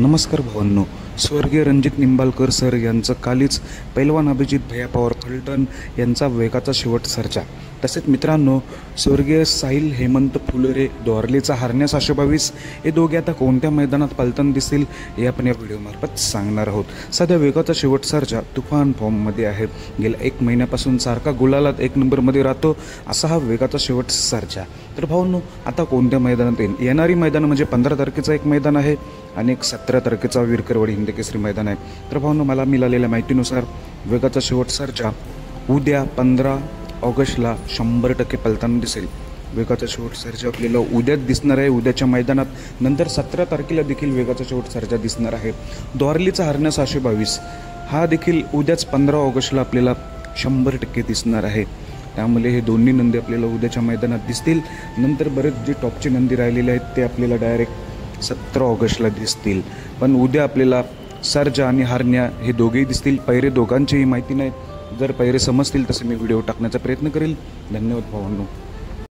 नमस्कार भावांनो. स्वर्गीय रणजित निंबाळकर सर यांचं कालीच पैलवान अभिजित भैया पवार फलटण यांचा वेगाचा शेवट सर्जा. तसेच मित्रांनो, स्वर्गीय साहिल हेमंत फुलरे दोरलीचा हरण्या 722 हे दोघे आता कोणत्या मैदानात पलताना दिसतील हे आपण या व्हिडिओमार्फत सांगणार आहोत. सध्या वेगाचा शेवट सर्जा तुफान फॉर्ममध्ये आहे. गेल्या 1 महिन्यापासून सारखा गुलालात 1 नंबरमध्ये राहतो असा हा वेगाचा शेवट सर्जा. तर भावांनो, आता कोणत्या मैदानात येणारी मैदान म्हणजे 15 तारखेचं एक मैदान आहे आणि 17 तारखेचा विरकरवाडी हिंद केसरी मैदान आहे. तर भावांनो, मला मिळालेल्या माहितीनुसार वेगाचा शेवट सर्जा उद्या 15 ऑगस्टला 100% पलताना दिसेल. वेगाचा शेवट सर्जा आपल्याला उद्याच दिसणार आहे उद्याच्या मैदानात. नंतर 17 तारखेला देखील वेगाचा शेवट सर्जा दिसणार आहे. द्वारलीचा हरण्या 722 हा देखील उद्याच 15 ऑगस्टला आपल्याला 100% दिसणार आहे. त्यामुळे हे दोन्ही नंदी आपल्याला उद्याच्या मैदानात दिसतील. नंतर बरेच जे टॉपचे नंदी राहिलेले आहेत ते आपल्याला डायरेक्ट 17 ऑगस्टला दिसतील. पण उद्या आपल्याला सर्जा आणि हरण्या हे दोघेही दिसतील. पैरे दोघांचीही माहिती नाहीत. जर पैरे समजतील तसे मी व्हिडिओ टाकण्याचा प्रयत्न करेल. धन्यवाद भावांनो.